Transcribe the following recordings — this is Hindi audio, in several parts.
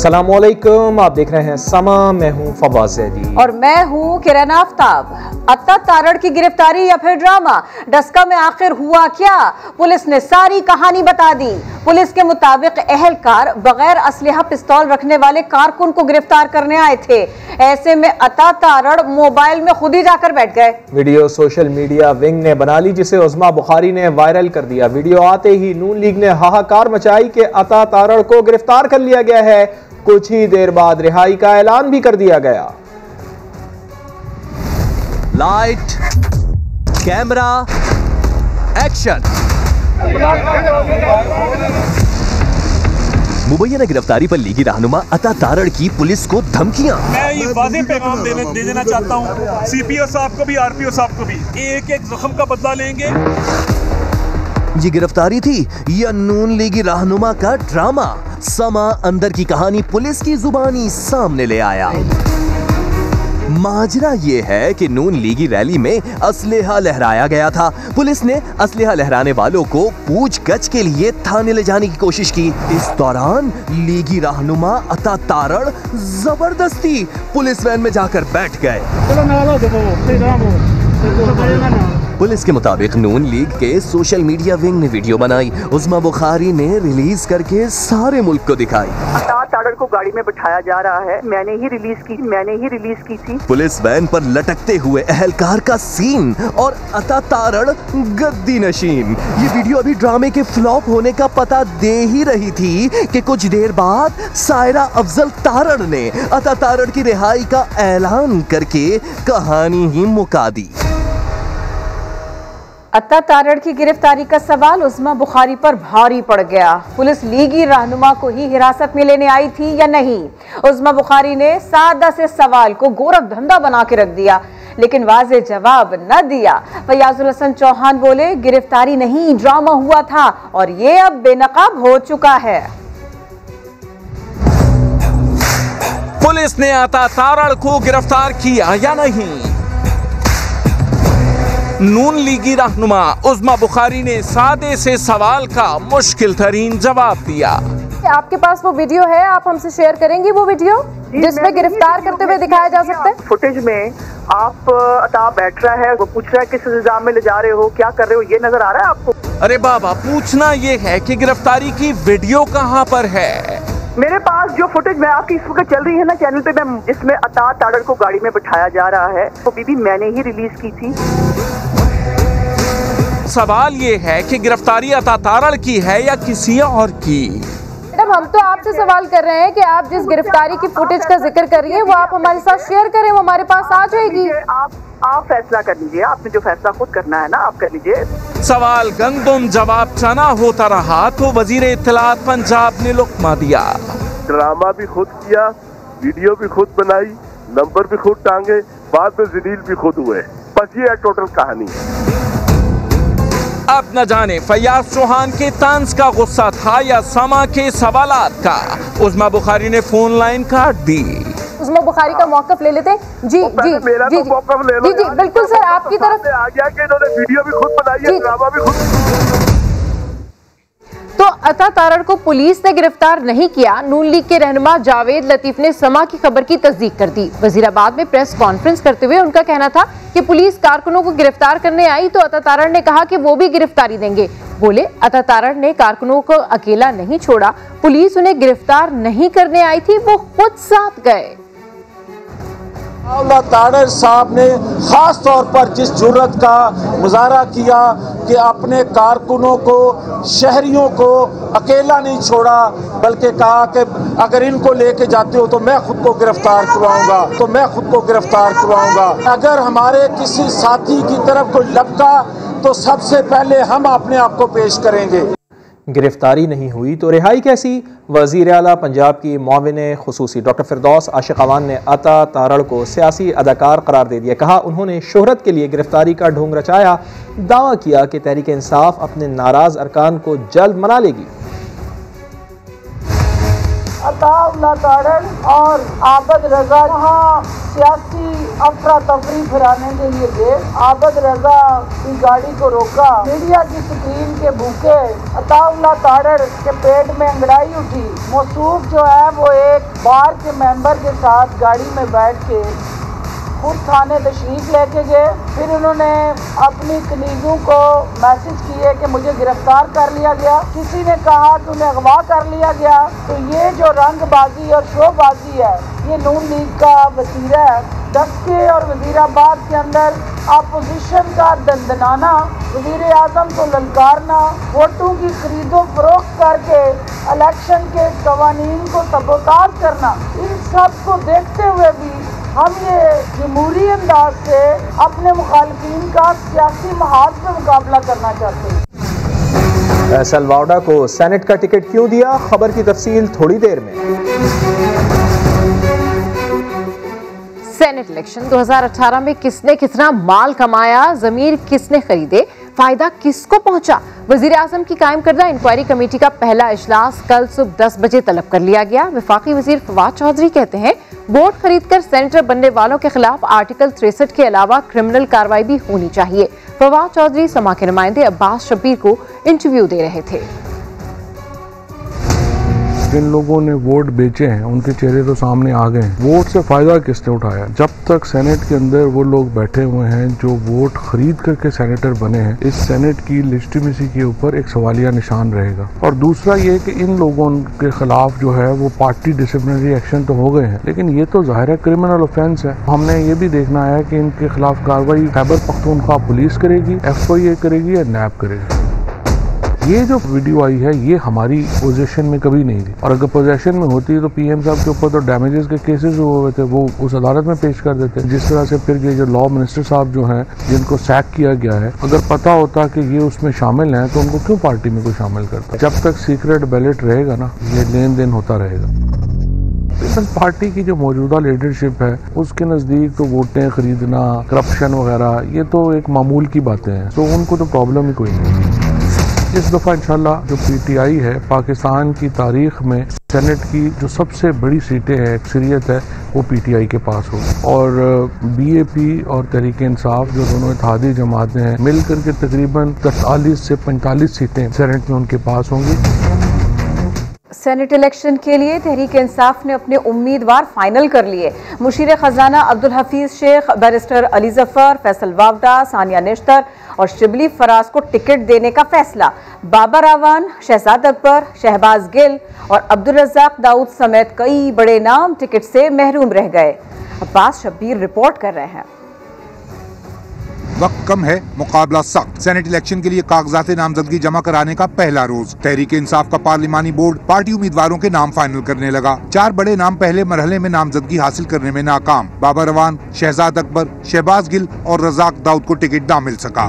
अस्सलामुअलैकुम, आप देख रहे हैं समा। मैं हूं फवाद ज़ैदी और मैं हूं किरण आफ्ताब। अता तारड़ की गिरफ्तारी या फिर ड्रामा? डस्का में आखिर हुआ क्या? पुलिस ने सारी कहानी बता दी। पुलिस के मुताबिक एहलकार बगैर असलहा पिस्तौल रखने वाले कारकुन को गिरफ्तार करने आए थे। ऐसे में अता तारड़ मोबाइल में खुद ही जाकर बैठ गए। वीडियो सोशल मीडिया विंग ने बना ली, जिसे उस्मा बुखारी ने वायरल कर दिया। वीडियो आते ही नून लीग ने हाहाकार मचाई कि अता तारड़ को गिरफ्तार कर लिया गया है। कुछ ही देर बाद रिहाई का ऐलान भी कर दिया गया। Light, camera, action. मुबैना गिरफ्तारी पर लीगी रहनुमा अता तारड़ की पुलिस को धमकियां। मैं ये वाज़ेह पैगाम दे देना चाहता हूँ सीपीओ साहब को भी, आरपीओ साहब को भी, एक एक जख्म का बदला लेंगे। ये गिरफ्तारी थी या नून लीगी रहनुमा का ड्रामा? समा अंदर की कहानी पुलिस की जुबानी सामने ले आया। माजरा ये है कि नून लीगी रैली में असलहा लहराया गया था। पुलिस ने असलहा लहराने वालों को पूछगछ के लिए थाने ले जाने की कोशिश की। इस दौरान लीगी रहनुमा अता तारड़ जबरदस्ती पुलिस वैन में जाकर बैठ गए। पुलिस के मुताबिक नून लीग के सोशल मीडिया विंग ने वीडियो बनाई। उस्मा बुखारी ने रिलीज करके सारे मुल्क को दिखाई। अता तारड़ को गाड़ी में बिठाया जा रहा है, मैंने ही रिलीज की थी। पुलिस वैन पर लटकते हुए एहलकार का सीन और अता तारड़ गद्दी नशीन। ये वीडियो अभी ड्रामे के फ्लॉप होने का पता दे ही रही थी कि कुछ देर बाद सायरा अफजल तारड़ ने अता तारड़ की रिहाई का ऐलान करके कहानी ही मुका दी। अता तारड़ की गिरफ्तारी का सवाल उस्मा बुखारी पर भारी पड़ गया। पुलिस लीगी रहनुमा को ही हिरासत में लेने आई थी या नहीं? उस्मा बुखारी ने सादा से सवाल को गोरख धंधा बना के रख दिया, लेकिन वाज़ेह जवाब न दिया। फयाजुल हसन चौहान बोले, गिरफ्तारी नहीं, ड्रामा हुआ था और ये अब बेनकाब हो चुका है। पुलिस ने अता तारड़ को गिरफ्तार किया या नहीं? नून लीगी रहनुमा उस्मा बुखारी ने सादे से सवाल का मुश्किल तरीन जवाब दिया। आपके पास वो वीडियो है, आप हमसे शेयर करेंगी वो वीडियो जिसमें गिरफ्तार करते हुए दिखाया जा सकता है? फुटेज में आप अता बैठ रहा है, वो पूछ रहा है किस इंतजाम में ले जा रहे हो, क्या कर रहे हो, ये नजर आ रहा है आपको? अरे बाबा, पूछना ये है कि गिरफ्तारी की वीडियो कहाँ पर है? मेरे पास जो फुटेज में आपकी इस वक्त चल रही है ना चैनल पे, मैं जिसमें अता तारड़ को गाड़ी में बिठाया जा रहा है, वो बीबी मैंने ही रिलीज की थी। सवाल ये है कि गिरफ्तारी अता तारड़ की है या किसी और की? मैडम, हम तो आपसे सवाल कर रहे हैं कि आप जिस गिरफ्तारी की फुटेज का जिक्र कर रही है वो आप हमारे साथ शेयर करें, वो हमारे पास आ जाएगी। आप फैसला कर लीजिए, आपने जो फैसला खुद करना है ना, आप कर लीजिए। सवाल गंदम जवाब चना होता रहा तो वजीर इत्तलात पंजाब ने लुक्मा दिया। ड्रामा भी खुद किया, वीडियो भी खुद बनाई, नंबर भी खुद टांगे, बाद में जलील भी खुद हुए। बस ये टोटल कहानी है। अब न जाने फयाज चौहान के तंज का गुस्सा था या समा के सवालात का। उस्मा बुखारी ने फोन लाइन काट दी। उस्मा बुखारी का मौकफ ले लेते। जी बिल्कुल सर, आपकी तरफ आ गया कि इन्होंने वीडियो भी खुद बनाई है, ड्रामा भी खुद। तो अता तारड़ को पुलिस ने गिरफ्तार नहीं किया। नून लीग के रहनुमा जावेद लतीफ ने समा की खबर की तस्दीक कर दी। वजीराबाद में प्रेस कॉन्फ्रेंस करते हुए उनका कहना था कि पुलिस कारकुनों को गिरफ्तार करने आई तो अता तारड़ ने कहा कि वो भी गिरफ्तारी देंगे। बोले, अता तारड़ ने कारकुनों को अकेला नहीं छोड़ा, पुलिस उन्हें गिरफ्तार नहीं करने आई थी, वो खुद साथ गए। तारड़ साहब ने खास तौर पर जिस जुर्रत का मुजाहरा किया कि अपने कारकुनों को, शहरियों को अकेला नहीं छोड़ा, बल्कि कहा कि अगर इनको लेके जाते हो तो मैं खुद को गिरफ्तार करवाऊंगा, अगर हमारे किसी साथी की तरफ कोई लपका तो सबसे पहले हम अपने आप को पेश करेंगे। गिरफ्तारी नहीं हुई तो रिहाई कैसी? वज़ीर आला पंजाब की मुआविन खुसूसी डॉक्टर फिरदौस आशिक अवान ने अता तारड़ को सियासी अदाकार करार दे दिया। कहा, उन्होंने शोहरत के लिए गिरफ्तारी का ढोंग रचाया। दावा किया कि तहरीक इंसाफ अपने नाराज अरकान को जल्द मना लेगी। अताउल्लाह तारड़ और आबद रजा वहाँ सियासी अफरा तफरी फिराने के लिए गए। आबद रजा की गाड़ी को रोका, मीडिया की स्क्रीन के भूखे अताउल्लाह तारड़ के पेट में अंगड़ाई उठी। मौसूफ जो है वो एक बार के मेंबर के साथ गाड़ी में बैठ के खुद थाने तशरीफ लेके गए। फिर उन्होंने अपनी कलीगों को मैसेज किए कि मुझे गिरफ्तार कर लिया गया। किसी ने कहा कि उन्हें अगवा कर लिया गया। तो ये जो रंगबाजी और शोबाजी है ये नून लीग का वसीला है। दक्के और वजीराबाद के अंदर अपोजिशन का दंदनाना, वजीर आजम को ललकारना, वोटों की खरीदो फरोख्त करके इलेक्शन के कवानीन को सबोताज करना, इन सब को देखते हुए भी हम ये जमहूरी अंदाज से अपने मुखालिफिन का सियासी महाज पे मुकाबला करना चाहते हैं। फैसल वावड़ा को सेनेट का टिकट क्यों दिया? खबर की तफसील थोड़ी देर में। सेनेट इलेक्शन 2018 में किसने कितना माल कमाया, जमीर किसने खरीदे, फायदा किसको पहुंचा? वजीर आजम की कायम करदा इंक्वायरी कमेटी का पहला इजलास कल सुबह 10 बजे तलब कर लिया गया। वफाकी वजीर फवाद चौधरी कहते हैं वोट खरीदकर सेनेटर बनने वालों के खिलाफ आर्टिकल 63 के अलावा क्रिमिनल कार्रवाई भी होनी चाहिए। फवाद चौधरी समा के नुमाइंदे अब्बास शब्बीर को इंटरव्यू दे रहे थे। जिन लोगों ने वोट बेचे हैं उनके चेहरे तो सामने आ गए हैं। वोट से फायदा किसने उठाया? जब तक सेनेट के अंदर वो लोग बैठे हुए हैं जो वोट खरीद करके सेनेटर बने हैं, इस सेनेट की लेजिटिमेसी के ऊपर एक सवालिया निशान रहेगा। और दूसरा ये कि इन लोगों के खिलाफ जो है वो पार्टी डिसिप्लिनरी एक्शन तो हो गए हैं, लेकिन ये तो जाहिर है क्रिमिनल ऑफेंस है। हमने ये भी देखना है कि इनके खिलाफ कार्रवाई खैबर पख्तूनख्वा पुलिस करेगी, FIA करेगी या नैब करेगी। ये जो वीडियो आई है ये हमारी पोजीशन में कभी नहीं थी, और अगर पोजीशन में होती तो PM साहब के ऊपर तो डैमेजेस के केसेस हुए थे, वो उस अदालत में पेश कर देते। जिस तरह से फिर ये जो लॉ मिनिस्टर साहब जो हैं जिनको सैक किया गया है, अगर पता होता कि ये उसमें शामिल हैं तो उनको क्यों पार्टी में कोई शामिल करता? जब तक सीक्रेट बैलेट रहेगा ना, ये लेन देन होता रहेगा। पीपल्स पार्टी की जो मौजूदा लीडरशिप है उसके नज़दीक तो वोटें खरीदना, करप्शन वगैरह ये तो एक मामूल की बातें हैं, तो उनको तो प्रॉब्लम ही कोई नहीं। इस दफ़ा इंशाल्लाह जो PTI है पाकिस्तान की तारीख में सेनेट की जो सबसे बड़ी सीटें हैं, अक्सरियत है, वो PTI के पास हो। और BAP और तहरीक इंसाफ जो दोनों इत्तेहादी जमातें हैं मिलकर के तकरीबन 40 से 45 सीटें सेनेट में उनके पास होंगी। सेनेट इलेक्शन के लिए तहरीक इंसाफ ने अपने उम्मीदवार फाइनल कर लिए। मुशीर खजाना अब्दुल हफीज शेख, बैरिस्टर अली जफर, फैसल वावड़ा, सानिया निश्तर और शिबली फराज को टिकट देने का फैसला। बाबर आवान, शहजाद अकबर, शहबाज गिल और अब्दुल रज़ाक दाऊद समेत कई बड़े नाम टिकट से महरूम रह गए। अब्बास शब्बीर रिपोर्ट कर रहे हैं। वक्त कम है, मुकाबला सख्त। सेनेट इलेक्शन के लिए कागजात नामजदगी जमा कराने का पहला रोज। तहरीक इंसाफ का पार्लिमानी बोर्ड पार्टी उम्मीदवारों के नाम फाइनल करने लगा। 4 बड़े नाम पहले मरहले में नामजदगी हासिल करने में नाकाम। बाबर अवान, शहजाद अकबर, शहबाज गिल और रज़ाक दाऊद को टिकट ना मिल सका।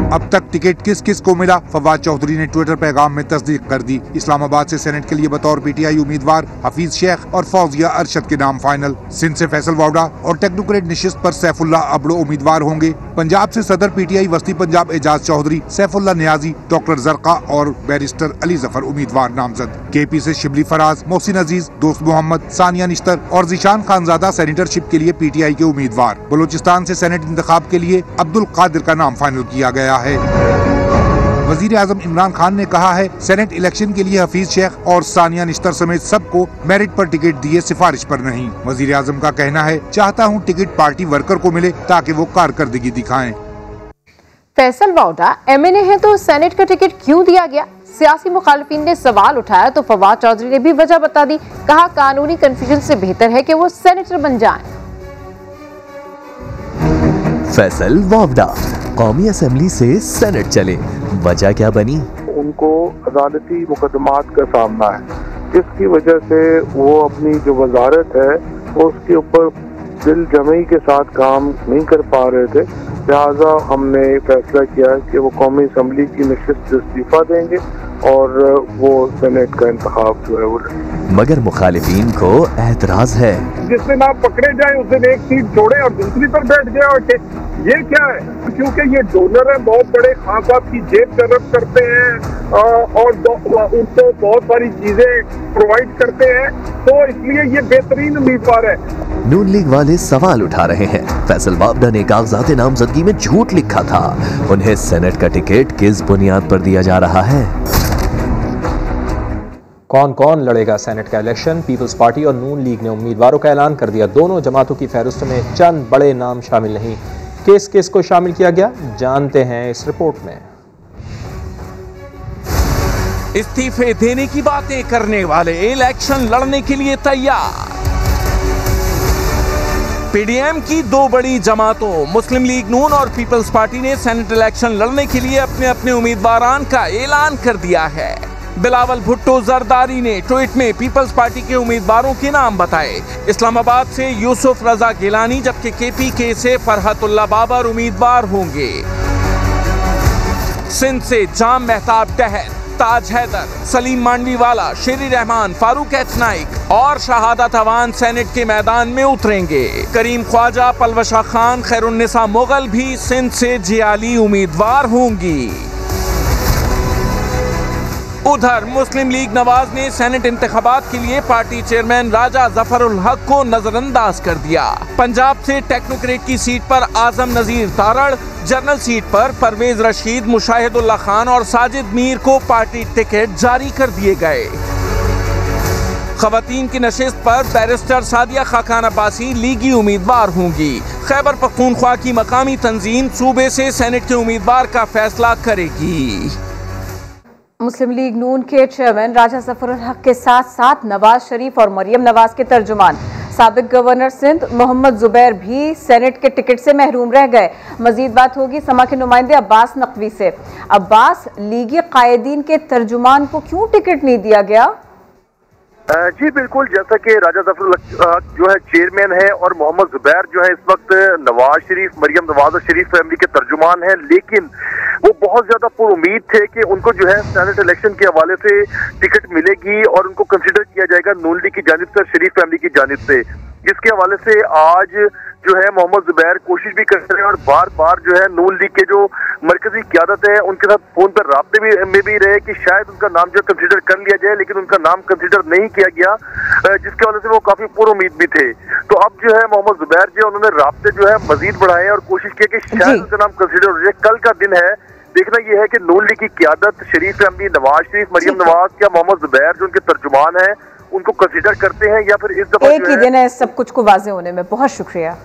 अब तक टिकट किस किस को मिला, फवाद चौधरी ने ट्विटर पैगाम में तस्दीक कर दी। इस्लामाबाद से सेनेट के लिए बतौर PTI उम्मीदवार हफीज शेख और फौजिया अरशद के नाम फाइनल। सिंध से फैसल वावड़ा और टेक्नोक्रेट निशिस्त पर सैफुल्लाह अबड़ो उम्मीदवार होंगे। पंजाब से सदर PTI वस्ती पंजाब एजाज चौधरी, सैफुल्लाह नियाजी, डॉक्टर जरका और बैरिस्टर अली जफर उम्मीदवार नामजद। KP से शिबली फराज, मोहसिन अजीज, दोस्त मोहम्मद, सानिया निश्तर और जीशान खानजादा सेनेटरशिप के लिए PTI के उम्मीदवार। बलोचिस्तान से सेनेट इंतखाब के लिए अब्दुल कादिर का नाम फाइनल किया गया है। वजीर आजम इमरान खान ने कहा है सेनेट इलेक्शन के लिए हफीज शेख और सानिया निश्तर समेत सबको मेरिट पर टिकट दिए, सिफारिश पर नहीं। वजीर आजम का कहना है चाहता हूं टिकट पार्टी वर्कर को मिले ताकि वो कारकर्दगी दिखाएं। फैसल वावड़ा MNA है तो सेनेट का टिकट क्यों दिया गया? सियासी मुखालिफिन ने सवाल उठाया तो फवाद चौधरी ने भी वजह बता दी। कहा कानूनी कंफ्यूजन से बेहतर है कि वो सेनेटर बन जाएं। फैसल वावड़ा कौमी असेंबली से सेनेट चले, वजह क्या बनी? उनको अदालती मुकदमात का सामना है, जिसकी वजह से वो अपनी जो वजारत है उसके ऊपर दिल जमई के साथ काम नहीं कर पा रहे थे। लिहाजा हमने फैसला किया कि वो कौमी असेंबली की नशिस्त इस्तीफा देंगे और वो सेनेट का इंतखाब जो है वो। मगर मुखालिफिन को एतराज है, जिस दिन आप पकड़े जाए उस दिन एक सीट छोड़े और दूसरी पर बैठ जाए और ये क्या है? क्योंकि ये डोनर है, बहुत बड़े, खान साहब की जेब करप्ट करते हैं और उनको बहुत सारी चीजें प्रोवाइड करते हैं, तो इसलिए ये बेहतरीन उम्मीदवार है। नून लीग वाले सवाल उठा रहे हैं। फैसल बाबडा ने कागजात नामजदगी में झूठ लिखा था। उन्हें सेनेट का टिकट किस बुनियाद पर दिया जा रहा है? कौन कौन लड़ेगा सेनेट का इलेक्शन? पीपल्स पार्टी और नून लीग ने उम्मीदवारों का ऐलान कर दिया। दोनों जमातों की फहरिस्त में चंद बड़े नाम शामिल नहीं। किस किस को शामिल किया गया, जानते हैं इस रिपोर्ट में। इस्तीफे देने की बातें करने वाले इलेक्शन लड़ने के लिए तैयार। पीडीएम की दो बड़ी जमातों मुस्लिम लीग नून और पीपल्स पार्टी ने सेनेट इलेक्शन लड़ने के लिए अपने अपने उम्मीदवारान का ऐलान कर दिया है। बिलावल भुट्टो जरदारी ने ट्वीट में पीपल्स पार्टी के उम्मीदवारों के नाम बताए। इस्लामाबाद से यूसुफ रजा गिलानी, जबकि केपीके से फरहतुल्लाह बाबर उम्मीदवार होंगे। सिंध से जाम मेहताब टहल, ताज हैदर, सलीम मांडवीवाला, शेरी रहमान, फारूक एच नाइक और शहादत अवान सेनेट के मैदान में उतरेंगे। करीम ख्वाजा, पलवशा खान, खैरुन्निसा मुगल भी सिंध से जियाली उम्मीदवार होंगी। उधर मुस्लिम लीग नवाज ने सेनेट इंतखाबात के लिए पार्टी चेयरमैन राजा जफरुल हक को नजरअंदाज कर दिया। पंजाब से टेक्नोक्रेट की सीट पर आजम नजीर तारड़, जनरल सीट पर परवेज रशीद, मुशाहिदुल्लाह खान और साजिद मीर को पार्टी टिकट जारी कर दिए गए। खवातीन की नशिस्त पर बैरिस्टर सादिया खाकान अब्बासी लीगी उम्मीदवार होंगी। खैबर पख्तूनख्वा की मकामी तंजीम सूबे से सेनेट के उम्मीदवार का फैसला करेगी। मुस्लिम लीग नून के चेयरमैन राजा जफरुल हक के साथ साथ नवाज शरीफ और मरियम नवाज के तर्जुमान साबिक गवर्नर सिंध मोहम्मद जुबैर भी सेनेट के टिकट से महरूम रह गए। मजीद बात होगी समा के नुमाइंदे अब्बास नकवी से। अब्बास, लीगी कायदीन के तर्जुमान को क्यों टिकट नहीं दिया गया? जी बिल्कुल, जैसा कि राजा जफरुल हक जो है चेयरमैन है और मोहम्मद जुबैर जो है इस वक्त नवाज शरीफ, मरियम नवाज और शरीफ फैमिली के तर्जुमान हैं, लेकिन वो बहुत ज्यादा पुरुमीद थे कि उनको जो है सेनेट इलेक्शन के हवाले से टिकट मिलेगी और उनको कंसिडर किया जाएगा नून लीग की जानिब से, शरीफ फैमिली की जानिब से, जिसके हवाले से आज जो है मोहम्मद जुबैर कोशिश भी कर रहे हैं और बार बार जो है नून लीग के जो मरकजी क़यादत है उनके साथ फोन पर राब्ते में भी रहे कि शायद उनका नाम जो कंसिडर कर लिया जाए, लेकिन उनका नाम कंसिडर नहीं किया गया, जिसके वजह से वो काफी पुरुमीद भी थे। तो अब जो है मोहम्मद जुबैर जो उन्होंने राब्ते जो है मजीद बढ़ाए और कोशिश की कि शायद उनका नाम कंसिडर हो जाए। कल का दिन है, देखना यह है कि नून लीग की क़यादत, शरीफ फैमिली, नवाज शरीफ, मरियम नवाज या मोहम्मद जुबैर जो उनके तर्जुमान है उनको कंसिडर करते हैं या फिर इस दफा एक ही दिन है सब कुछ को वाजे होने में। बहुत शुक्रिया।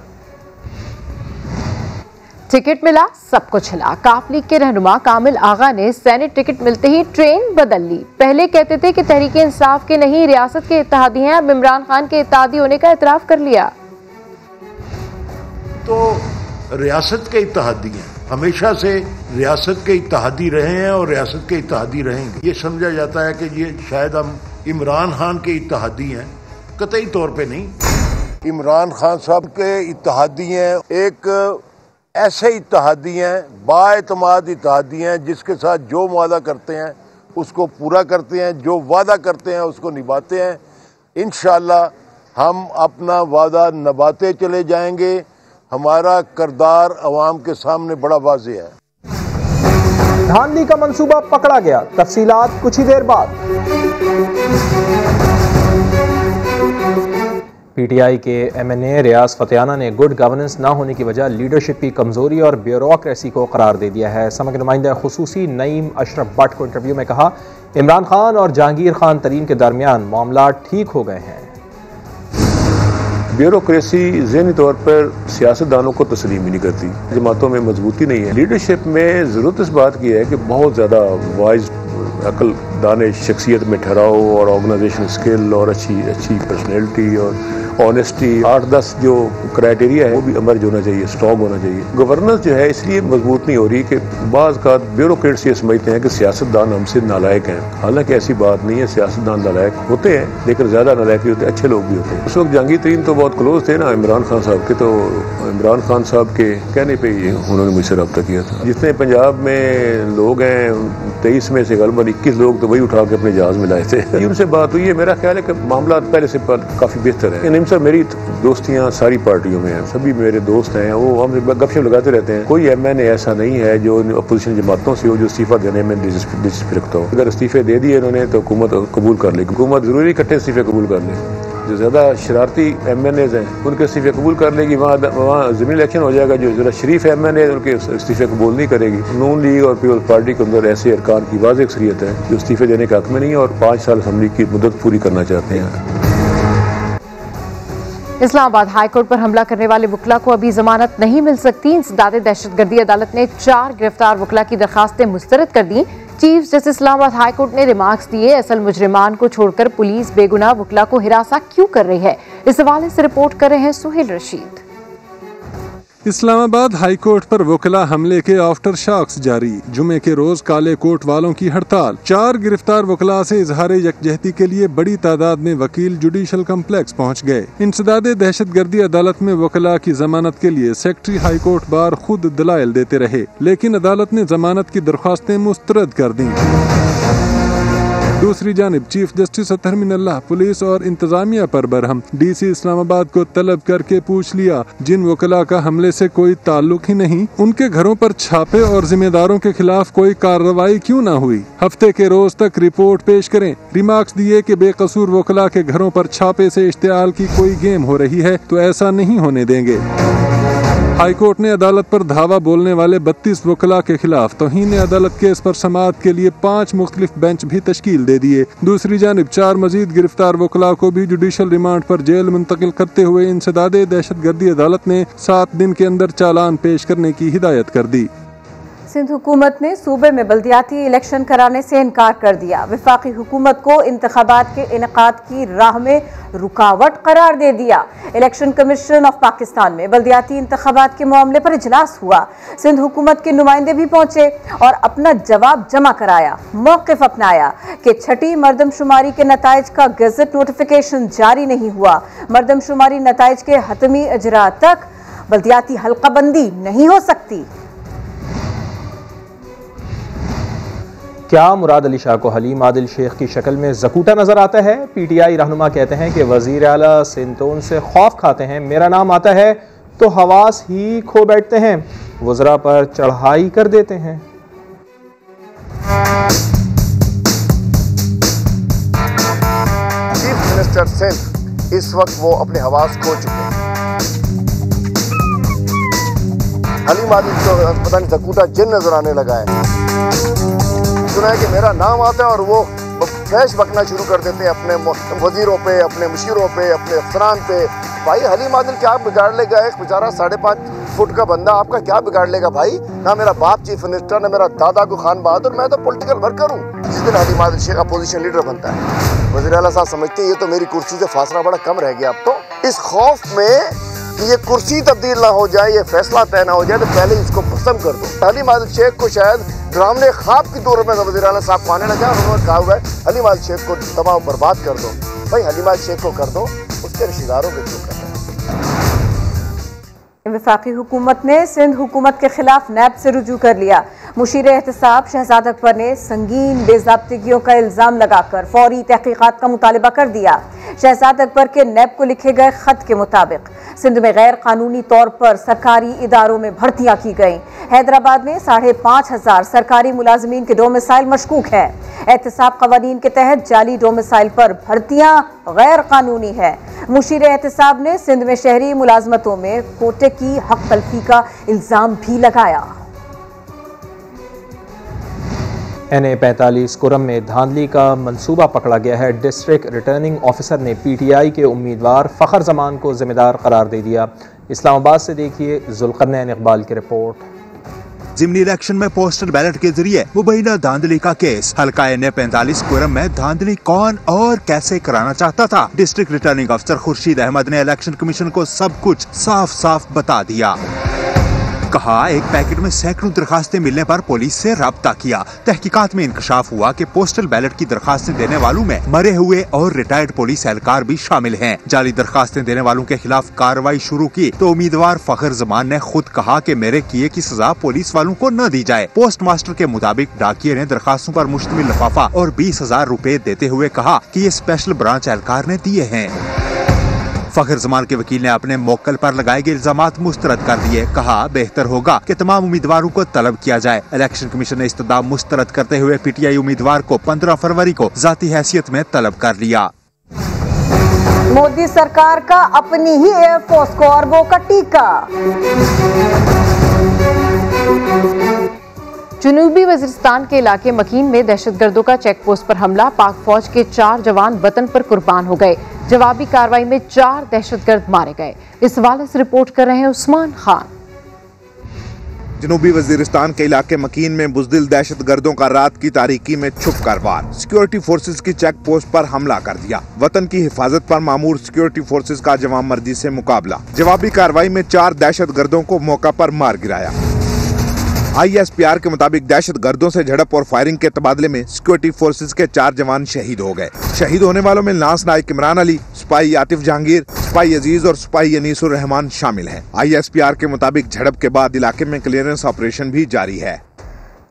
टिकट मिला, सब कुछ हिला। काफ लीग के रहनुमा कामिल आगा ने सेनेट टिकट मिलते ही ट्रेन बदल ली। पहले कहते थे कि तहरीक इंसाफ के नहीं रियासत के इत्तेहादी हैं, अब इमरान खान के इत्तेहादी होने का इतराफ कर लिया। तो रियासत के इत्तेहादी हैं, हमेशा से रियासत के इत्तेहादी रहे हैं और रियासत के इत्तेहादी रहेंगे। ये समझा जाता है कि ये शायद हम इमरान खान के इत्तेहादी हैं, कतई तौर पे नहीं। इमरान खान साहब के इत्तेहादी हैं, एक ऐसे इत्तेहादी हैं, बाएतमाद इत्तेहादी हैं, जिसके साथ जो वादा करते हैं उसको पूरा करते हैं, जो वादा करते हैं उसको निभाते हैं। इंशाअल्लाह हम अपना वादा निभाते चले जाएंगे। हमारा किरदार अवाम के सामने बड़ा वाज़ेह है। धांधली का मंसूबा पकड़ा गया, तफसीलात कुछ ही देर बाद। पीटीआई के एमएनए रियाज फतेहाना ने गुड गवर्नेंस ना होने की वजह लीडरशिप की कमजोरी और ब्यूरोक्रेसी को करार दे दिया है। समा के नुमाइंदा खुसूसी नईम अशरफ भट्ट को इंटरव्यू में कहा, इमरान खान और जहांगीर खान तरीन के दरमियान मामला ठीक हो गए हैं। ब्यूरोक्रेसी ज़हनी तौर पर सियासतदानों को तस्लीम ही नहीं करती, जमातों में मजबूती नहीं है। लीडरशिप में ज़रूरत इस बात की है कि बहुत ज़्यादा वाइज अकल दानिश शख्सियत में ठहराव और ऑर्गेनाइजेशन स्किल और अच्छी पर्सनैलिटी और ऑनेस्टी, 8-10 जो क्राइटेरिया है वो भी अमर्ज होना चाहिए, स्ट्रॉन्ग होना चाहिए। गवर्नेंस जो है इसलिए मजबूत नहीं हो रही कि बाज़ का ब्यूरोक्रेट्स ये समझते हैं कि सियासतदान हमसे नालायक हैं। हालांकि ऐसी बात नहीं है, सियासतदान नालायक होते हैं, लेकिन ज़्यादा नालायक भी होते हैं, अच्छे लोग भी होते हैं। उस वक्त जहांगीर तरीन तो बहुत क्लोज थे ना इमरान खान साहब के, तो इमरान खान साहब के कहने पर ही उन्होंने मुझसे रब्ता किया था। जितने पंजाब में लोग हैं 23 में से गलबन 21 लोग तो वही उठा के अपने जहाज में लाए थे। उनसे बात हुई है, मेरा ख्याल है कि मामला पहले से काफी बेहतर है। नईम सर, मेरी दोस्तियाँ सारी पार्टियों में हैं, सभी मेरे दोस्त हैं, वो हम गपशप लगाते रहते हैं। कोई MNA ऐसा नहीं है जो अपोजिशन जमातों से हो जो इस्तीफा देने में दिलचस्पी रखता हो। अगर इस्तीफे दे दिए इन्होंने तो हुकूमत कबूल कर लेगी। हुकूमत जरूरी इकट्ठे इस्तीफे कबूल कर ले। जो ज़्यादा शरारती MNAs हैं उनके इस्तीफे कबूल कर लेगी, वहाँ ज़मीनी इलेक्शन हो जाएगा। जो ज़रा शरीफ MNA उनके इस्तीफे कबूल नहीं करेगी। नून लीग और पीपल्स पार्टी के अंदर ऐसे अरकान की वाज़ेह अक्सरियत है जो इस्तीफे देने के हक में नहीं है और 5 साल असम्बली की मुद्दत पूरी करना चाहते हैं। इस्लामाबाद हाईकोर्ट पर हमला करने वाले वकला को अभी जमानत नहीं मिल सकती। इंसदादे दहशतगर्दी अदालत ने 4 गिरफ्तार वकला की दरखास्तें मुस्तरद कर दी। चीफ जस्टिस इस्लामाबाद हाईकोर्ट ने रिमार्क्स दिए, असल मुजरिमान को छोड़कर पुलिस बेगुनाह वकला को हिरासा क्यों कर रही है। इस हवाले से रिपोर्ट कर रहे हैं सुहेल रशीद। इस्लामाबाद हाई कोर्ट पर वकला हमले के आफ्टर शॉक्स जारी। जुमे के रोज काले कोट वालों की हड़ताल। 4 गिरफ्तार वकला से इजहार यकजहती के लिए बड़ी तादाद में वकील जुडिशल कम्प्लेक्स पहुँच गए। इंसदादे दहशतगर्दी अदालत में वकला की जमानत के लिए सेक्रेटरी हाई कोर्ट बार खुद दलाइल देते रहे, लेकिन अदालत ने जमानत की दरख्वास्तें मुस्तरद कर दी। दूसरी जानिब chief justice Athar Minallah police और इंतजामिया पर बरहम। DC इस्लामाबाद को तलब करके पूछ लिया, जिन वकला का हमले से कोई ताल्लुक ही नहीं, उनके घरों पर छापे और जिम्मेदारों के खिलाफ कोई कार्रवाई क्यों न हुई। हफ्ते के रोज तक रिपोर्ट पेश करें। रिमार्क्स दिए कि बेकसूर वकला के घरों पर छापे से इश्तियाल की कोई गेम हो रही है तो ऐसा नहीं होने देंगे। हाईकोर्ट ने अदालत पर धावा बोलने वाले 32 वकला के खिलाफ तौहीन अदालत केस पर समाअत के लिए 5 मुख्तलिफ बेंच भी तश्कील दे दिए। दूसरी जानिब 4 मजीद गिरफ्तार वकला को भी जुडिशल रिमांड पर जेल मुंतकिल करते हुए इंसदादे दहशतगर्दी अदालत ने 7 दिन के अंदर चालान पेश करने की हिदायत कर दी। सिंध हुकूमत ने सूबे में बल्दियाती इलेक्शन कराने से इनकार कर दिया। वफाकी हुकूमत को इंतखाबात के इनेकाद की राह में रुकावट करार दे दिया। इलेक्शन कमीशन ऑफ पाकिस्तान में बल्दियाती इंतखाबात के मामले पर इजलास हुआ। सिंध हुकूमत के नुमाइंदे भी पहुंचे और अपना जवाब जमा कराया। मौक़िफ़ अपनाया कि छठी मरदमशुमारी के नताइज का गजट नोटिफिकेशन जारी नहीं हुआ। मरदमशुमारी नताइज के हतमी इजरा तक बल्दियाती हल्काबंदी नहीं हो सकती। क्या मुराद अली शाह को हलीम आदिल शेख की शक्ल में ज़कूटा नजर आता है। PTI रहनुमा कहते हैं कि वज़ीर आला सिंध तो उनसे खौफ खाते हैं। मेरा नाम आता है तो हवास ही खो बैठते हैं, वज़रा पर चढ़ाई कर देते हैं। चीफ मिनिस्टर सिंध इस वक्त वो अपने हवास खो चुके हैं। हलीम आदिल को पता नहीं ज़कूटा जिन नजर आने लगा है। सुना है कि मेरा नाम आता है और वो फ्लैश बकना शुरू कर देते हैं अपने वजीरों पे, अपने मुशीरों पे, अपने अफसरान पे। भाई हलीम आदिल क्या बिगाड़ लेगा? एक बेचारा 5.5 फुट का बंदा आपका क्या बिगाड़ लेगा भाई? ना मेरा बाप चीफ मिनिस्टर, ना मेरा दादा को खान बहादुर, मैं तो पॉलिटिकल वर्कर हूँ। जिस दिन हलीम आदिल शेख अपोजिशन लीडर बनता है, वज़ीर आला साहब समझते हैं ये तो मेरी कुर्सी से फासला बड़ा कम रह गया। अब तो इस खौफ में कि ये कुर्सी तब्दील ना हो जाए, ये फैसला तय ना हो जाए, तो पहले इसको खत्म कर दो। हलीम आदिल शेख को शायद ड्रामने ख्वाब के तौर में वज़ीर आला साहब पाने लगा। उन्होंने कहा हुआ है हलीम आदिल शेख को तबाह बर्बाद कर दो। भाई हलीम आदिल शेख को कर दो, उसके रिश्तेदारों को क्यों करना है? वफाकी हुकूमत ने सिंध हुकूमत के खिलाफ नैब से रुजू कर लिया। मुशीर एहतसाब शहजाद अकबर ने संगीन बेज़ाब्तिगियों का इल्ज़ाम लगाकर फौरी तहकीकात का मुतालबा कर दिया। शहजाद अकबर के नैब को लिखे गए खत के मुताबिक सिंध में गैर कानूनी तौर पर सरकारी इदारों में भर्तियां की गईं। हैदराबाद में 5,500 सरकारी मुलाजमीन के डोमिसाइल मशकूक है। एहतसाब कवानीन के तहत जाली डोमिसाइल पर भर्तियां गैर कानूनी है। मुशीर एहतसाब ने सिंध में शहरी मुलाजमतों में कोटे की हक तलफी का इल्जाम भी लगाया। NA-45 कुरम में धांधली का मंसूबा पकड़ा गया है। डिस्ट्रिक्ट रिटर्निंग ऑफिसर ने PTI के उम्मीदवार फ़खर जमान को जिम्मेदार करार दे दिया। इस्लामाबाद से देखिए जुल्करनैन इकबाल की रिपोर्ट। ज़िमनी इलेक्शन में पोस्टल बैलेट के जरिए मुबैना धांधली का केस। हल्का NA-45 कुरम में धांधली कौन और कैसे कराना चाहता था, डिस्ट्रिक्ट रिटर्निंग अफसर खुर्शीद अहमद ने इलेक्शन कमीशन को सब कुछ साफ साफ बता दिया। कहा, एक पैकेट में सैकड़ों दरखास्तें मिलने पर पुलिस से राब्ता किया। तहकीकात में इंकशाफ हुआ कि पोस्टल बैलेट की दरखास्तें देने वालों में मरे हुए और रिटायर्ड पुलिस एहलकार भी शामिल हैं। जाली दरखास्तें देने वालों के खिलाफ कार्रवाई शुरू की तो उम्मीदवार फखर जमान ने खुद कहा कि मेरे किए की सजा पुलिस वालों को न दी जाए। पोस्ट मास्टर के मुताबिक डाकिये ने दरखास्तों पर मुश्तमिल लिफाफा और 20,000 रुपए देते हुए कहा कि ये स्पेशल ब्रांच एहलकार ने दिए हैं। फखर जमान के वकील ने अपने मोक्कल पर लगाए गए इल्जामात मुस्तरद कर दिए। कहा, बेहतर होगा कि तमाम उम्मीदवारों को तलब किया जाए। इलेक्शन कमीशन ने इस्तदा मुस्तरद करते हुए PTI उम्मीदवार को 15 फरवरी को जाती हैसियत में तलब कर लिया। मोदी सरकार का अपनी ही एयरफोर्स को अरबों का टीका। जनूबी वजीरिस्तान के इलाके मकीन में दहशतगर्दों का चेक पोस्ट पर हमला, पाक फौज के 4 जवान वतन पर कुर्बान हो गए। जवाबी कार्रवाई में 4 दहशतगर्द मारे गए। इस हवाले से रिपोर्ट कर रहे हैं उस्मान खान। जनूबी वजीरिस्तान के इलाके मकीन में बुज़दिल दहशतगर्दों का रात की तारीकी में छुप कर वार, सिक्योरिटी फोर्सेज की चेक पोस्ट पर हमला कर दिया। वतन की हिफाजत पर मामूर सिक्योरिटी फोर्सेज का जवान मर्दी से मुकाबला। जवाबी कार्रवाई में 4 दहशतगर्दों को मौका पर मार गिराया। ISPR के मुताबिक दहशतगर्दों से झड़प और फायरिंग के तबादले में सिक्योरिटी फोर्सेज के 4 जवान शहीद हो गए। शहीद होने वालों में लांस नायक इमरान अली, सिपाही आतिफ जहांगीर, सिपाही अजीज और सिपाही अनीसुर रहमान शामिल हैं। ISPR के मुताबिक झड़प के बाद इलाके में क्लियरेंस ऑपरेशन भी जारी है।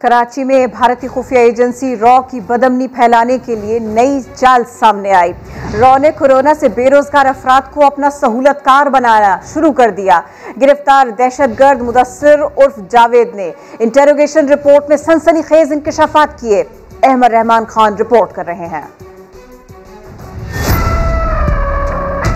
कराची में भारतीय खुफिया एजेंसी रॉ की बदअमनी फैलाने के लिए नई चाल सामने आई। रॉ ने कोरोना से बेरोजगार अफराद को अपना सहूलतकार बनाना शुरू कर दिया। गिरफ्तार दहशतगर्द मुदस्सिर उर्फ जावेद ने इंटेरोगेशन रिपोर्ट में सनसनीखेज इंकशाफात किए। अहमद रहमान खान रिपोर्ट कर रहे हैं।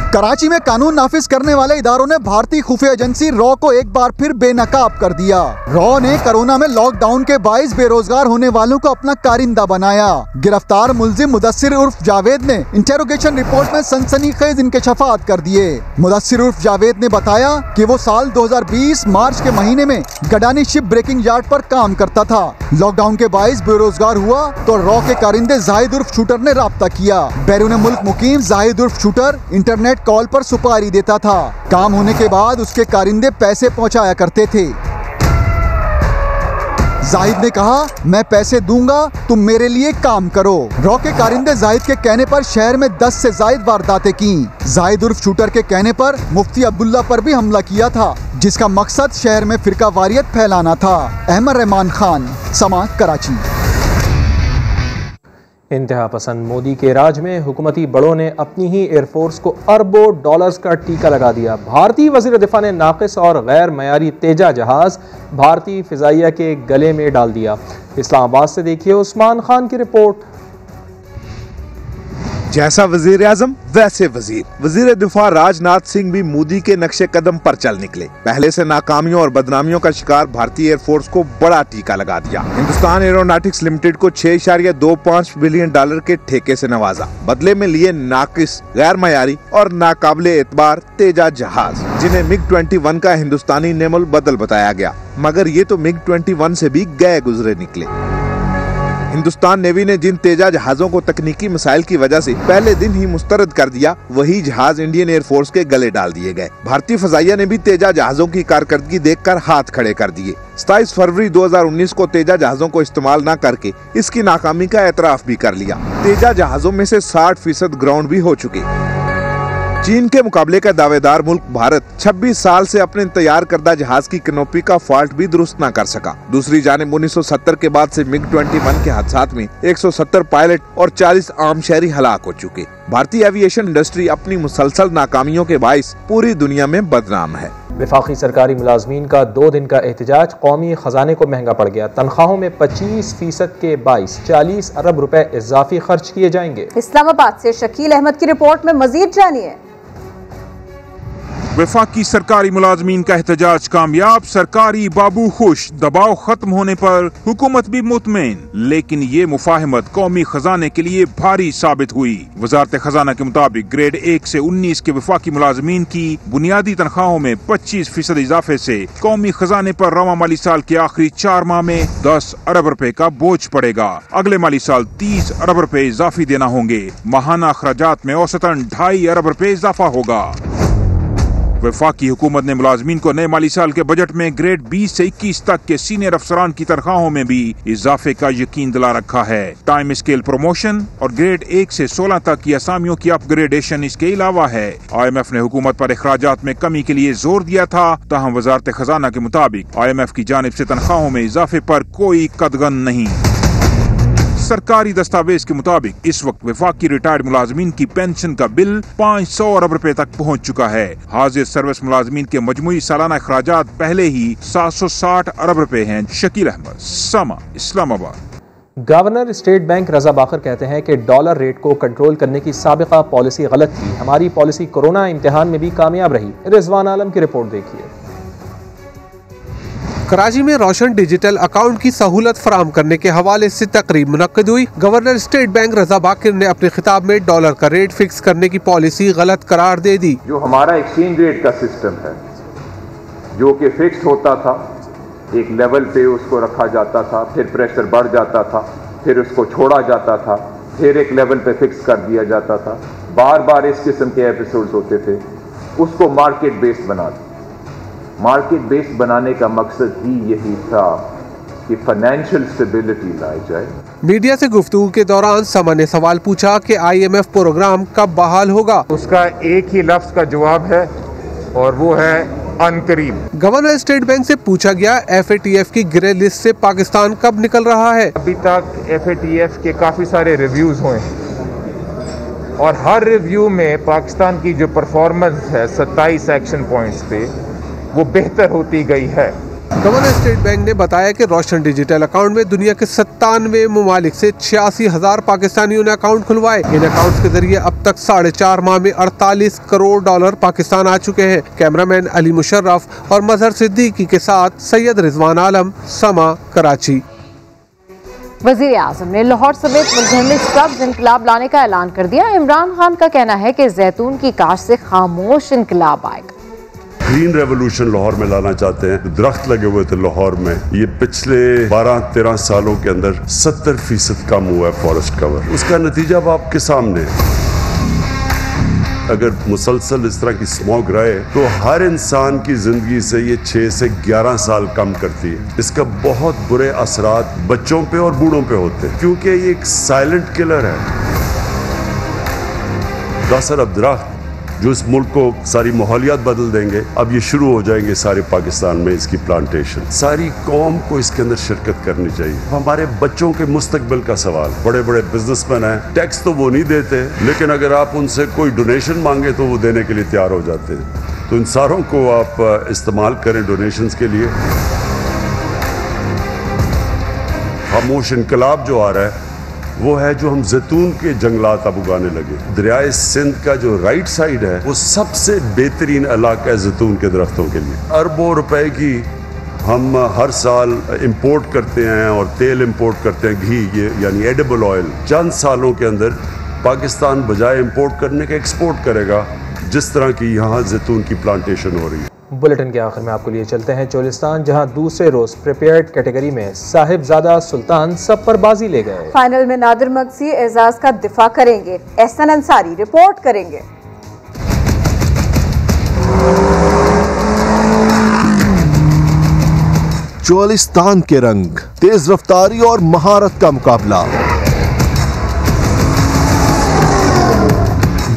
कराची में कानून नाफिज करने वाले इदारों ने भारतीय खुफिया एजेंसी रॉ को एक बार फिर बेनकाब कर दिया। रॉ ने कोरोना में लॉकडाउन के बाइस बेरोजगार होने वालों को अपना कारिंदा बनाया। गिरफ्तार मुलजिम मुदस्सिर उर्फ जावेद ने इंटेरोगेशन रिपोर्ट में सनसनीखेज इंकशाफात कर दिए। मुदस्सिर उर्फ जावेद ने बताया कि वो साल 2020 मार्च के महीने में गडानी शिप ब्रेकिंग यार्ड पर काम करता था। लॉकडाउन के बाइस बेरोजगार हुआ तो रॉ के कारिंदे जाहिद उर्फ शूटर ने राब्ता किया। बैरून मुल्क मुकीम जाहिद उर्फ शूटर इंटरनेट कॉल पर सुपारी देता था। काम होने के बाद उसके कारिंदे पैसे पहुंचाया करते थे। जाहिद ने कहा, मैं पैसे दूंगा, तुम मेरे लिए काम करो। रॉ के कारिंदे जाहिद के कहने पर शहर में 10 से ज्यादा वारदातें की। जाहिद उर्फ शूटर के कहने पर मुफ्ती अब्दुल्ला पर भी हमला किया था, जिसका मकसद शहर में फिरका वारियत फैलाना था। अहमद रहमान खान, समा, कराची। इंतहा पसंद मोदी के राज में हुकूमती बड़ों ने अपनी ही एयरफोर्स को अरबों डॉलर्स का टीका लगा दिया। भारतीय वज़ीर दिफा ने नाक़िस और गैर मयारी तेजा जहाज़ भारतीय फ़िज़ाइया के गले में डाल दिया। इस्लामाबाद से देखिए उस्मान खान की रिपोर्ट। जैसा वजीर आजम वैसे वजीर। वजीर दिफा राजनाथ सिंह भी मोदी के नक्शे कदम पर चल निकले। पहले से नाकामियों और बदनामियों का शिकार भारतीय एयरफोर्स को बड़ा टीका लगा दिया। हिंदुस्तान एरोनॉटिक्स लिमिटेड को 6.25 बिलियन डॉलर के ठेके से नवाजा। बदले में लिए नाकिस, गैर मयारी और नाकाबिले एतबार तेजा जहाज, जिन्हें MiG-21 का हिंदुस्तानी नेमल बदल बताया गया, मगर ये तो MiG-21 से भी गए गुजरे निकले। हिंदुस्तान नेवी ने जिन तेजा जहाजों को तकनीकी मसाइल की वजह से पहले दिन ही मुस्तरद कर दिया, वही जहाज इंडियन एयरफोर्स के गले डाल दिए गए। भारतीय फ़ज़ाइया ने भी तेजा जहाजों की कारकर्दगी देखकर हाथ खड़े कर दिए। 27 फरवरी 2019 को तेजा जहाजों को इस्तेमाल न करके इसकी नाकामी का एतराफ भी कर लिया। तेजा जहाजों में से 60% ग्राउंड भी हो चुके। चीन के मुकाबले का दावेदार मुल्क भारत 26 साल से अपने तैयार करदा जहाज की कैनोपी का फॉल्ट भी दुरुस्त न कर सका। दूसरी जानिब 1970 के बाद से MiG-21 के हादसात में 170 पायलट और 40 आम शहरी हलाक हो चुके। भारतीय एविएशन इंडस्ट्री अपनी मुसलसल नाकामियों के बाइस पूरी दुनिया में बदनाम है। वफाकी सरकारी मुलाजमीन का 2 दिन का एहतजाज कौमी खजाने को महंगा पड़ गया। तनख्वाहों में 25% के बाइस 40 अरब रुपए इजाफी खर्च किए जाएंगे। इस्लामाबाद से शकील अहमद की रिपोर्ट में मजीद जानिए। वफाकी सरकारी मुलाजमीन का एहतजाज कामयाब, सरकारी बाबू खुश, दबाव खत्म होने पर हुकूमत भी मुतमईन, लेकिन ये मुफाहमत कौमी खजाने के लिए भारी साबित हुई। वजारत खजाना के मुताबिक ग्रेड 1 से 19 के वफाकी मुलाजमीन की बुनियादी तनख्वाहों में 25% इजाफे से कौमी खजाने पर रवा माली साल के आखिरी 4 माह में 10 अरब रुपए का बोझ पड़ेगा। अगले माली साल 30 अरब रुपए इजाफी देना होंगे। माहाना अखराजात में औसतन 2.5 अरब रुपए इजाफा होगा। वफाकी हुकूमत ने मुलाजमीन को नए माली साल के बजट में ग्रेड 20 से 21 तक के सीनियर अफसरान की तनख्वाहों में भी इजाफे का यकीन दिला रखा है। टाइम स्केल प्रमोशन और ग्रेड 1 से 16 तक की असामियों की अपग्रेडेशन इसके अलावा है। IMF ने हुकूमत पर अखराजात में कमी के लिए जोर दिया था, ताहम वजारत खजाना के मुताबिक IMF की जानिब से तनख्वाहों में इजाफे पर कोई कदगन नहीं। सरकारी दस्तावेज के मुताबिक इस वक्त वफाकी रिटायर्ड मुलाजमीन की पेंशन का बिल 500 अरब रुपए तक पहुंच चुका है। हाजिर सर्विस मुलाजमीन के मजमूई सालाना अखराजात पहले ही 760 अरब रुपए हैं। शकील अहमद, समा, इस्लामाबाद। गवर्नर स्टेट बैंक रजा बाकर कहते हैं कि डॉलर रेट को कंट्रोल करने की साबिका पॉलिसी गलत थी। हमारी पॉलिसी कोरोना इम्तिहान में भी कामयाब रही। रिजवान आलम की रिपोर्ट देखिए। कराची में रोशन डिजिटल अकाउंट की सहूलत फराम करने के हवाले से तकरीब मुनक्किद हुई। गवर्नर स्टेट बैंक रजा बाकर ने अपने खिताब में डॉलर का रेट फिक्स करने की पॉलिसी गलत करार दे दी। जो हमारा एक्सचेंज रेट का सिस्टम है, जो कि फिक्स होता था, एक लेवल पे उसको रखा जाता था, फिर प्रेशर बढ़ जाता था, फिर उसको छोड़ा जाता था, फिर एक लेवल पे फिक्स कर दिया जाता था। बार बार इस किस्म के एपिसोड्स होते थे। उसको मार्केट बेस्ड बना दिया। मार्केट बेस्ड बनाने का मकसद ही यही था कि फाइनेंशियल स्टेबिलिटी लाई जाए। मीडिया से गुफ्तगू के दौरान समा ने सवाल पूछा कि IMF प्रोग्राम कब बहाल होगा। उसका एक ही लफ्ज का जवाब है और वो है अनकरीब। गवर्नर स्टेट बैंक से पूछा गया FATF की ग्रे लिस्ट से पाकिस्तान कब निकल रहा है। अभी तक FATF के काफी सारे रिव्यूज हुए और हर रिव्यू में पाकिस्तान की जो परफॉर्मेंस है 27 एक्शन पॉइंट्स पे वो बेहतर होती गई है। गवर्नर स्टेट बैंक ने बताया कि रोशन डिजिटल अकाउंट में दुनिया के 97 ममालिक से 86,000 पाकिस्तानियों ने अकाउंट खुलवाए। इन अकाउंट्स के जरिए अब तक 4.5 माह में 48 करोड़ डॉलर पाकिस्तान आ चुके हैं। कैमरामैन अली मुशर्रफ और मजहर सिद्दीकी के साथ सैयद रिजवान आलम, समा, कराची। वजीर आजम ने लाहौर समेत मुल्क भर में सब्ज इनकलाब लाने का ऐलान कर दिया। इमरान खान का कहना है कि जैतून की काश्त से खामोश इनकलाब आएगा। ग्रीन रेवोल्यूशन लाहौर में लाना चाहते हैं। दरख्त लगे हुए थे लाहौर में, ये पिछले 12-13 सालों के अंदर 70% कम हुआ है फॉरेस्ट कवर। उसका नतीजा अब आपके सामने है। अगर मुसलसल इस तरह की स्मॉग रहे तो हर इंसान की जिंदगी से ये 6 से 11 साल कम करती है। इसका बहुत बुरे असरात बच्चों पे और बूढ़ों पे होते हैं, क्योंकि ये एक साइलेंट किलर है। 10 अरब दरख्त जो इस मुल्क को सारी माहौलियात बदल देंगे, अब ये शुरू हो जाएंगे सारे पाकिस्तान में इसकी प्लांटेशन। सारी कौम को इसके अंदर शिरकत करनी चाहिए। हमारे बच्चों के मुस्तकबिल का सवाल। बड़े बड़े बिजनेसमैन हैं, टैक्स तो वो नहीं देते, लेकिन अगर आप उनसे कोई डोनेशन मांगे तो वो देने के लिए तैयार हो जाते हैं। तो इन सारों को आप इस्तेमाल करें डोनेशंस के लिए। खामोश इनकलाब जो आ रहा है वो है जो हम जैतून के जंगलात अब उगाने लगे। दरियाए सिंध का जो राइट साइड है वो सबसे बेहतरीन इलाका है जैतून के दरख्तों के लिए। अरबों रुपए की हम हर साल इंपोर्ट करते हैं और तेल इंपोर्ट करते हैं, घी, ये यानी एडिबल ऑयल। चंद सालों के अंदर पाकिस्तान बजाय इंपोर्ट करने के एक्सपोर्ट करेगा, जिस तरह की यहाँ जैतून की प्लांटेशन हो रही है। बुलेटिन के आखिर में आपको लिए चलते हैं चोलिस्तान, जहां दूसरे रोज प्रिपेयर्ड कैटेगरी में साहिबजादा सुल्तान सब पर बाजी ले गए। फाइनल में नादिर मक्सी एजाज का दिफा करेंगे। एहसन अंसारी रिपोर्ट करेंगे। चोलिस्तान के रंग, तेज रफ्तारी और महारत का मुकाबला।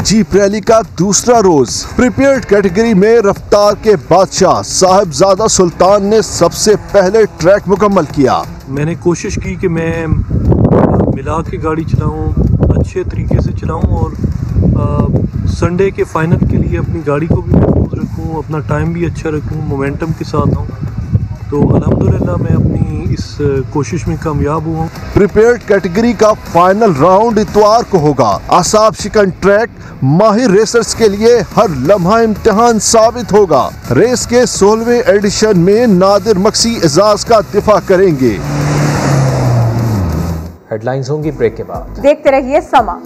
जीप रैली का दूसरा रोज प्रिपेयर्ड कैटेगरी में रफ्तार के बादशाह साहिबजादा सुल्तान ने सबसे पहले ट्रैक मुकम्मल किया। मैंने कोशिश की कि मैं मिला के गाड़ी चलाऊं, अच्छे तरीके से चलाऊं और संडे के फाइनल के लिए अपनी गाड़ी को भी महफूज रखूं, अपना टाइम भी अच्छा रखूं, मोमेंटम के साथ आऊं। तो अल्हम्दुलिल्लाह मैं अपनी इस कोशिश में कामयाब हुआ। प्रिपेयर्ड कैटेगरी का फाइनल राउंड इतवार को होगा। आसाब शिकन ट्रैक माहिर रेसर्स के लिए हर लम्हा इम्तिहान साबित होगा। रेस के 16वें एडिशन में नादिर मक्सी एजाज का दिफा करेंगे। हेडलाइंस होंगी ब्रेक के बाद। देखते रहिए समा।